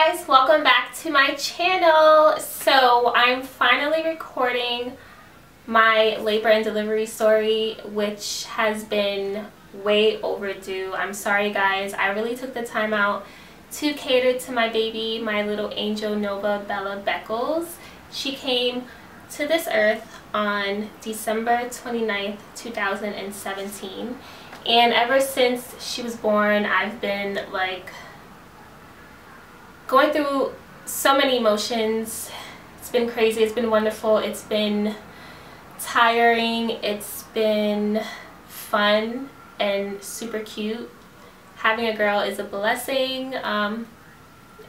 guys, welcome back to my channel. So I'm finally recording my labor and delivery story, which has been way overdue. I'm sorry guys, I really took the time out to cater to my baby, my little angel Nova Bella Beckles. She came to this earth on December 29th, 2017, and ever since she was born I've been like going through so many emotions. It's been crazy, it's been wonderful, it's been tiring, it's been fun and super cute. Having a girl is a blessing, and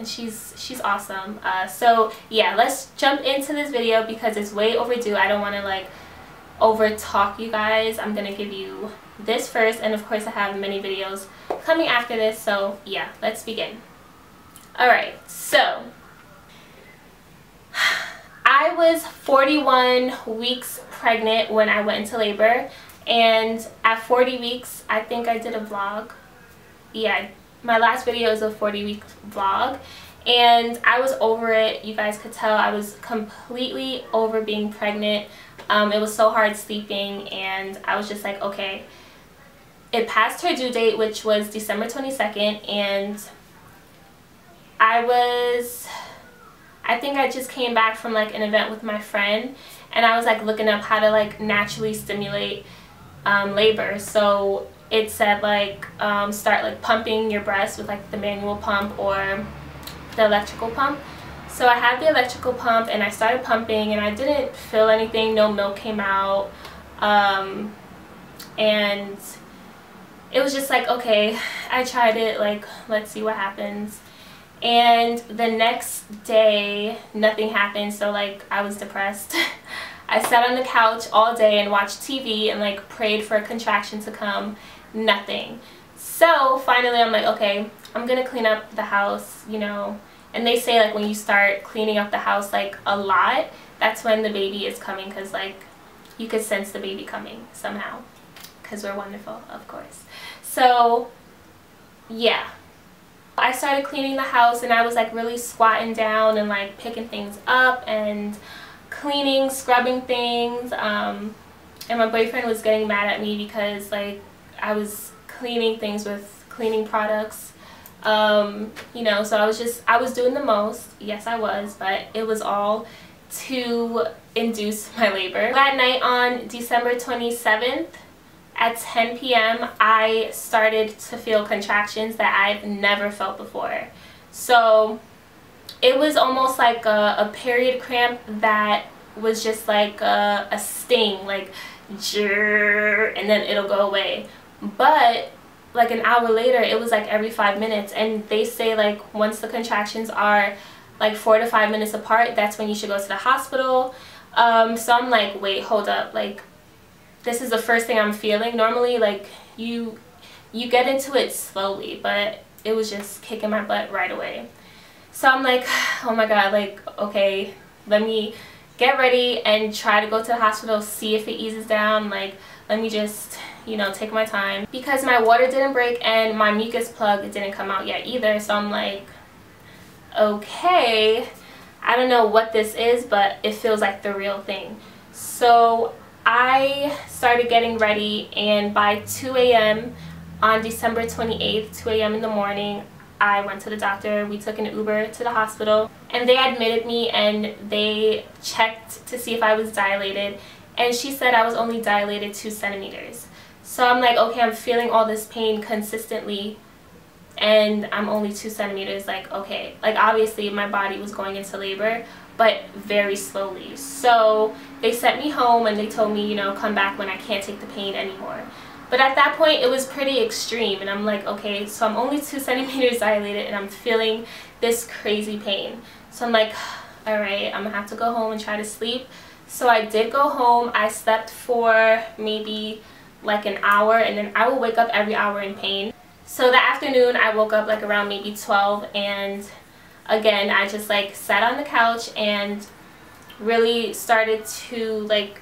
she's awesome. So yeah, let's jump into this video because it's way overdue. I don't want to like over talk you guys. I'm gonna give you this first, and of course I have many videos coming after this, so yeah, let's begin. Alright, so I was 41 weeks pregnant when I went into labor, and at 40 weeks I think I did a vlog. Yeah, my last video is a 40-week vlog, and I was over it. You guys could tell I was completely over being pregnant. It was so hard sleeping, and I was just like, okay. It passed her due date, which was December 22nd, and I think I just came back from like an event with my friend, and I was like looking up how to like naturally stimulate labor. So it said like start like pumping your breast with like the manual pump or the electrical pump. So I had the electrical pump and I started pumping, and I didn't feel anything, no milk came out, and it was just like, okay, I tried it, like let's see what happens. And the next day nothing happened, so like I was depressed. I sat on the couch all day and watched TV and like prayed for a contraction to come. Nothing. So finally I'm like, okay, I'm gonna clean up the house, you know. And they say like when you start cleaning up the house like a lot, that's when the baby is coming, because like you could sense the baby coming somehow, because we're wonderful, of course. So yeah, I started cleaning the house, and I was like really squatting down and like picking things up and cleaning, scrubbing things, and my boyfriend was getting mad at me because like I was cleaning things with cleaning products, you know. So I was doing the most. Yes, I was, but it was all to induce my labor. That night on December 27th at 10 p.m. I started to feel contractions that I've never felt before. So it was almost like a period cramp that was just like a sting, like and then it'll go away. But like an hour later it was like every 5 minutes, and they say like once the contractions are like 4 to 5 minutes apart, that's when you should go to the hospital. So I'm like, wait, hold up, like this is the first thing I'm feeling. Normally like you get into it slowly, but it was just kicking my butt right away. So I'm like, oh my god, like okay, let me get ready and try to go to the hospital, see if it eases down. Like let me just, you know, take my time, because my water didn't break and my mucus plug didn't come out yet either. So I'm like, okay, I don't know what this is, but it feels like the real thing. So I started getting ready, and by 2 a.m. on December 28th, 2 a.m. in the morning, I went to the doctor. We took an Uber to the hospital, and they admitted me and they checked to see if I was dilated, and she said I was only dilated 2 centimeters. So I'm like, okay, I'm feeling all this pain consistently and I'm only 2 centimeters. Like okay, like obviously my body was going into labor, but very slowly. So they sent me home and they told me, you know, come back when I can't take the pain anymore. But at that point it was pretty extreme, and I'm like, okay, so I'm only 2 centimeters dilated and I'm feeling this crazy pain. So I'm like, alright, I'm gonna have to go home and try to sleep. So I did go home. I slept for maybe like an hour, and then I will wake up every hour in pain. So that afternoon I woke up like around maybe 12, and again I just like sat on the couch and really started to like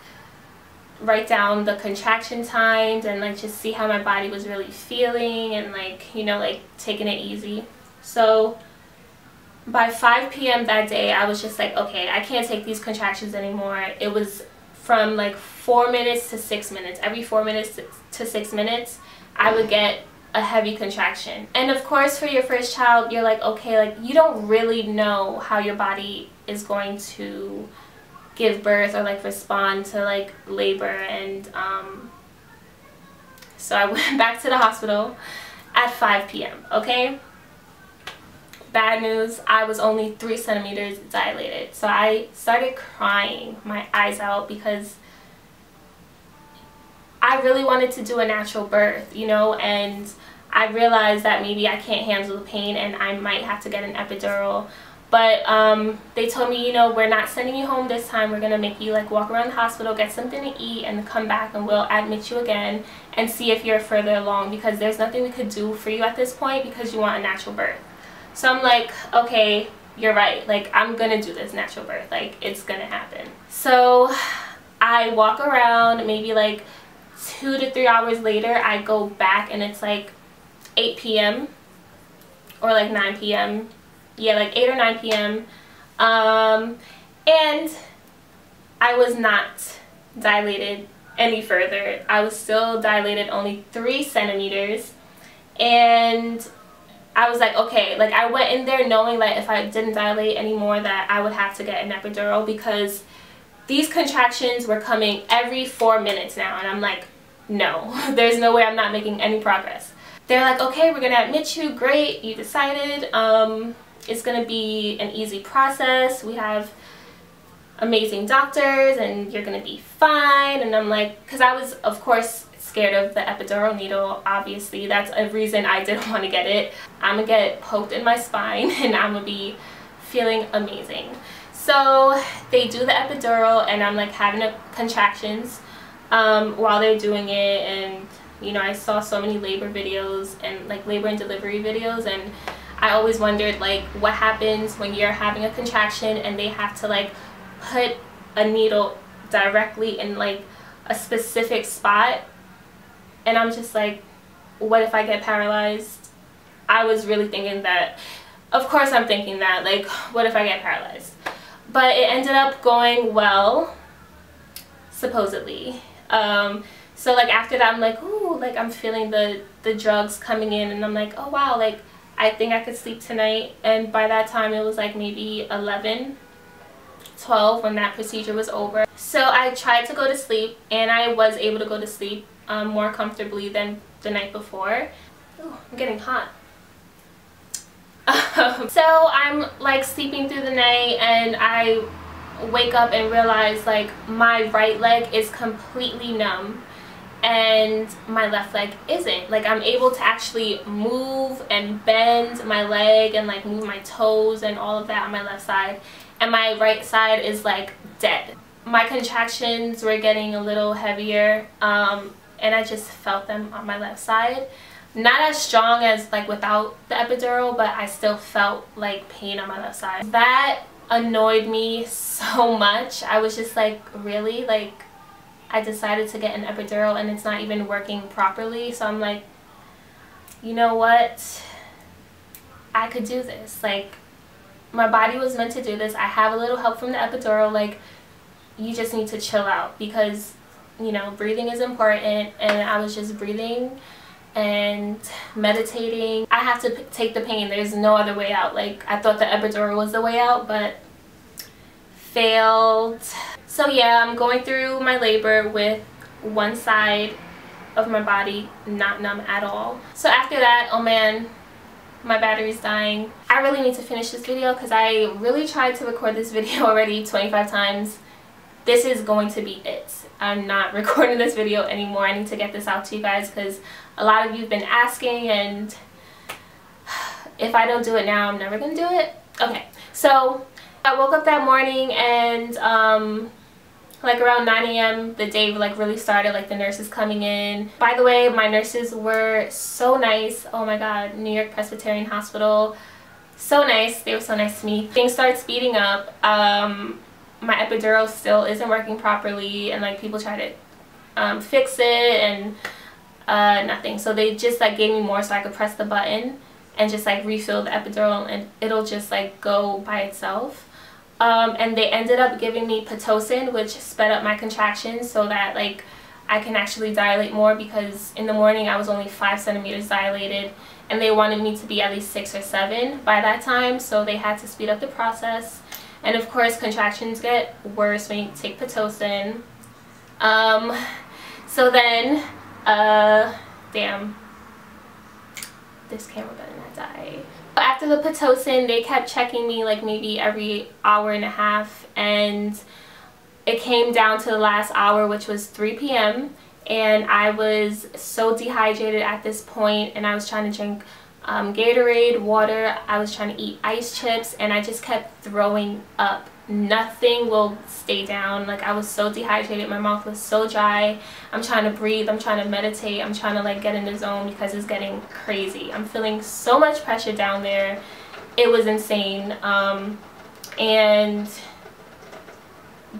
write down the contraction times and like just see how my body was really feeling, and like, you know, like taking it easy. So by 5 p.m. that day, I was just like, okay, I can't take these contractions anymore. It was from like 4 minutes to 6 minutes. Every 4 minutes to 6 minutes, I would get a heavy contraction. And of course, for your first child, you're like, okay, like you don't really know how your body is going to give birth or like respond to like labor. And so I went back to the hospital at 5 p.m. okay. Bad news, I was only 3 centimeters dilated. So I started crying my eyes out because I really wanted to do a natural birth, you know, and I realized that maybe I can't handle the pain and I might have to get an epidural. But they told me, you know, we're not sending you home this time. We're going to make you like walk around the hospital, get something to eat, and come back and we'll admit you again and see if you're further along, because there's nothing we could do for you at this point because you want a natural birth. So I'm like, okay, you're right. Like, I'm going to do this natural birth. Like, it's going to happen. So I walk around, maybe like 2 to 3 hours later, I go back and it's like 8 p.m. or like 9 p.m. Yeah, like 8 or 9 p.m. And I was not dilated any further. I was still dilated only 3 centimeters. And I was like, okay, like I went in there knowing that if I didn't dilate anymore that I would have to get an epidural, because these contractions were coming every 4 minutes now. And I'm like, no, there's no way I'm not making any progress. They're like, okay, we're gonna admit you. Great, you decided. It's gonna be an easy process. We have amazing doctors and you're gonna be fine. And I'm like, because I was of course scared of the epidural needle. Obviously that's a reason I didn't want to get it. I'm gonna get poked in my spine and I'm gonna be feeling amazing. So they do the epidural and I'm like having contractions while they're doing it. And you know, I saw so many labor videos and like labor and delivery videos, and I always wondered like what happens when you're having a contraction and they have to like put a needle directly in like a specific spot. And I'm just like, what if I get paralyzed? I was really thinking that. Of course I'm thinking that, like, what if I get paralyzed? But it ended up going well, supposedly. So like after that I'm like, ooh, like I'm feeling the drugs coming in, and I'm like, oh wow, like I think I could sleep tonight. And by that time it was like maybe 11, 12 when that procedure was over. So I tried to go to sleep and I was able to go to sleep more comfortably than the night before. Ooh, I'm getting hot. So I'm like sleeping through the night and I wake up and realize like my right leg is completely numb and my left leg isn't. Like I'm able to actually move and bend my leg and like move my toes and all of that on my left side, and my right side is like dead. My contractions were getting a little heavier and I just felt them on my left side. Not as strong as like without the epidural, but I still felt like pain on my left side. That annoyed me so much. I was just like, really? Like I decided to get an epidural and it's not even working properly. So I'm like, you know what? I could do this. Like my body was meant to do this. I have a little help from the epidural. Like you just need to chill out, because you know, breathing is important. And I was just breathing and meditating. I have to take the pain. There's no other way out. Like I thought the epidural was the way out, but failed. So yeah, I'm going through my labor with one side of my body not numb at all. So after that, oh man, my battery's dying. I really need to finish this video because I really tried to record this video already 25 times. This is going to be it. I'm not recording this video anymore. I need to get this out to you guys because a lot of you have been asking, and if I don't do it now, I'm never gonna do it. Okay, so I woke up that morning and like around 9 a.m. the day like really started, like the nurses coming in. By the way, my nurses were so nice. Oh my god, New York Presbyterian Hospital, so nice. They were so nice to me. Things started speeding up. My epidural still isn't working properly, and like people try to fix it and nothing. So they just like gave me more so I could press the button, and just like refill the epidural, and it'll just like go by itself. And they ended up giving me Pitocin, which sped up my contractions so that like I can actually dilate more, because in the morning I was only 5 centimeters dilated and they wanted me to be at least 6 or 7 by that time, so they had to speed up the process. And of course contractions get worse when you take Pitocin. So then damn, this camera better not die. After the Pitocin, they kept checking me like maybe every hour and a half, and it came down to the last hour, which was 3 p.m. and I was so dehydrated at this point, and I was trying to drink Gatorade, water, I was trying to eat ice chips, and I just kept throwing up. Nothing will stay down. Like, I was so dehydrated, my mouth was so dry. I'm trying to breathe, I'm trying to meditate, I'm trying to like get in the zone because it's getting crazy. I'm feeling so much pressure down there. It was insane. And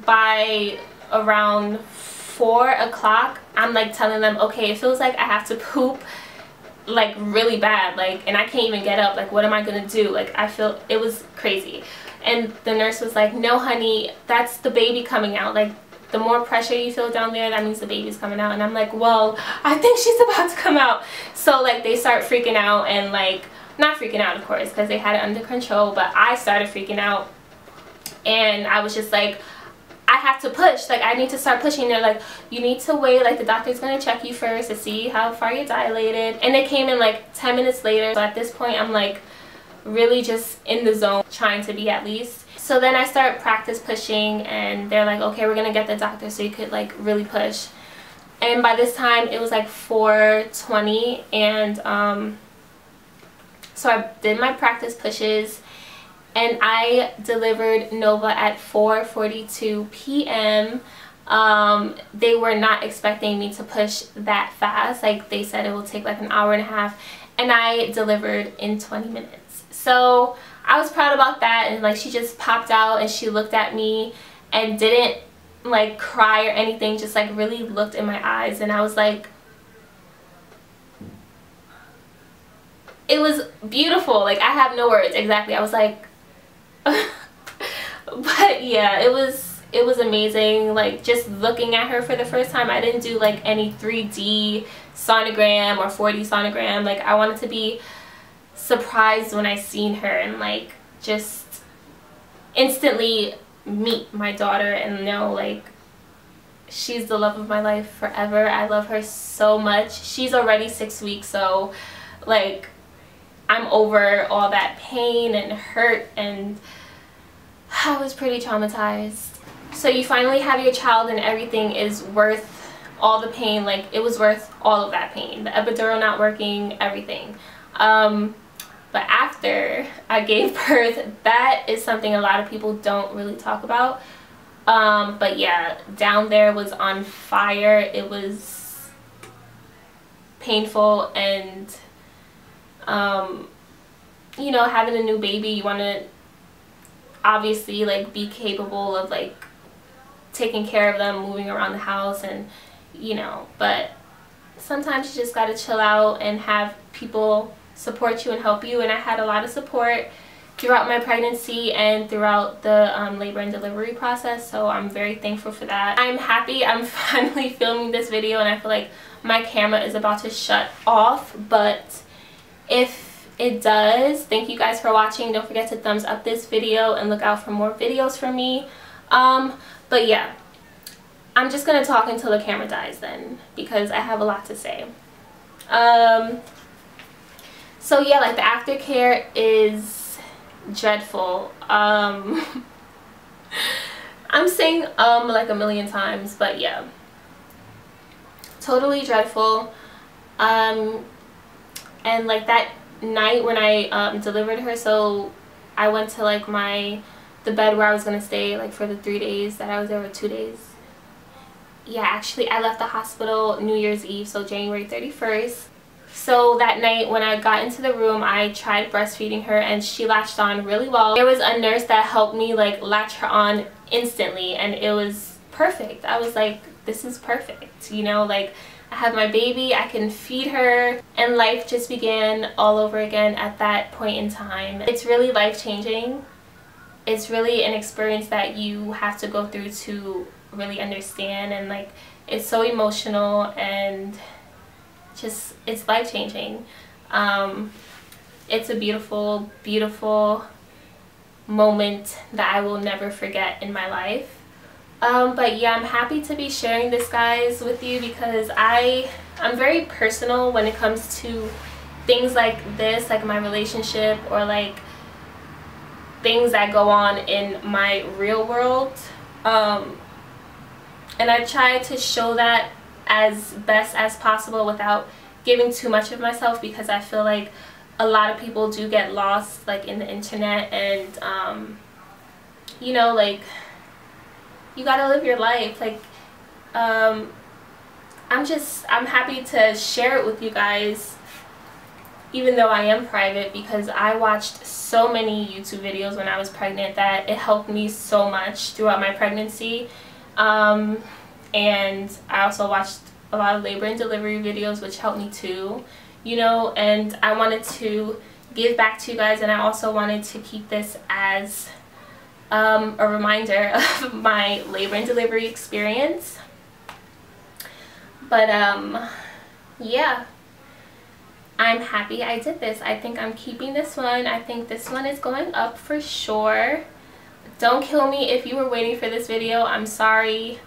by around 4 o'clock, I'm like telling them, okay, it feels like I have to poop like really bad, like, and I can't even get up. Like, what am I gonna do? Like, I feel, it was crazy. And the nurse was like, no honey, that's the baby coming out. Like, the more pressure you feel down there, that means the baby's coming out. And I'm like, well, I think she's about to come out. So like they start freaking out, and like, not freaking out of course because they had it under control, but I started freaking out, and I was just like, I have to push, like I need to start pushing. They're like, you need to wait, like the doctor's gonna check you first to see how far you're dilated. And they came in like 10 minutes later. So at this point I'm like really just in the zone, trying to be at least. So then I start practice pushing, and they're like, okay, we're gonna get the doctor so you could like really push. And by this time it was like 4:20, and so I did my practice pushes, and I delivered Nova at 4:42 p.m. They were not expecting me to push that fast. Like, they said it will take like an hour and a half, and I delivered in 20 minutes. So I was proud about that, and like she just popped out and she looked at me and didn't like cry or anything, just like really looked in my eyes, and I was like, it was beautiful. Like, I have no words. Exactly. I was like, but yeah, it was amazing. Like, just looking at her for the first time, I didn't do like any 3D sonogram or 4D sonogram. Like, I wanted to be surprised when I seen her and like just instantly meet my daughter and know like she's the love of my life forever. I love her so much. She's already 6 weeks, so like I'm over all that pain and hurt, and I was pretty traumatized. So you finally have your child and everything is worth all the pain. Like, it was worth all of that pain. The epidural not working, everything. But after I gave birth, that is something a lot of people don't really talk about. But yeah, down there was on fire. It was painful, and you know, having a new baby, you want to obviously like be capable of like taking care of them, moving around the house, and you know, but sometimes you just gotta chill out and have people support you and help you. And I had a lot of support throughout my pregnancy and throughout the labor and delivery process, so I'm very thankful for that. I'm happy I'm finally filming this video, and I feel like my camera is about to shut off, but if it does, thank you guys for watching. Don't forget to thumbs up this video and look out for more videos from me. But yeah, I'm just gonna talk until the camera dies then, because I have a lot to say. So yeah, like the aftercare is dreadful. I'm saying like a million times, but yeah, totally dreadful. And like that night when I delivered her, so I went to like the bed where I was gonna stay like for the 3 days that I was there, for 2 days. Yeah, actually I left the hospital New Year's Eve, so January 31st. So that night when I got into the room, I tried breastfeeding her and she latched on really well. There was a nurse that helped me like latch her on instantly, and it was perfect. I was like, this is perfect, you know, like I have my baby, I can feed her, and life just began all over again at that point in time. It's really life-changing. It's really an experience that you have to go through to really understand, and like it's so emotional and just it's life-changing. It's a beautiful, beautiful moment that I will never forget in my life. But yeah, I'm happy to be sharing this, guys, with you, because I'm very personal when it comes to things like this, like my relationship or like things that go on in my real world. And I try to show that as best as possible without giving too much of myself, because I feel like a lot of people do get lost like in the internet, and you know, like you gotta live your life. Like I'm happy to share it with you guys, even though I am private, because I watched so many YouTube videos when I was pregnant that it helped me so much throughout my pregnancy. And I also watched a lot of labor and delivery videos, which helped me too, you know, and I wanted to give back to you guys, and I also wanted to keep this as a reminder of my labor and delivery experience. But yeah, I'm happy I did this. I think I'm keeping this one. I think this one is going up for sure. Don't kill me if you were waiting for this video. I'm sorry.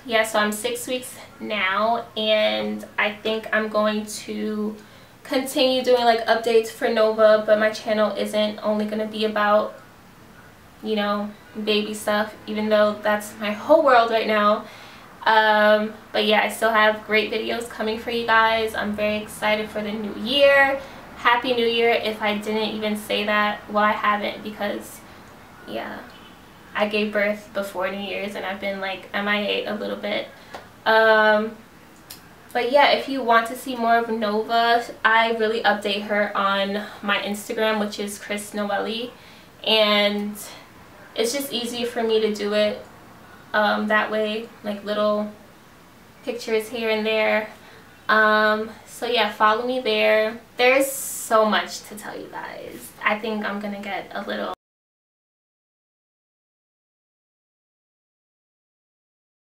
Yeah, so I'm 6 weeks now, and I think I'm going to continue doing like updates for Nova, but my channel isn't only going to be about, you know, baby stuff, even though that's my whole world right now. But yeah, I still have great videos coming for you guys. I'm very excited for the new year. Happy New Year if I didn't even say that. Well, I haven't, because yeah, I gave birth before New Year's and I've been like MIA a little bit. But yeah, if you want to see more of Nova, I really update her on my Instagram, which is Chris Noelle, and it's just easy for me to do it that way, like little pictures here and there. So yeah, follow me there. There's so much to tell you guys. I think I'm gonna get a little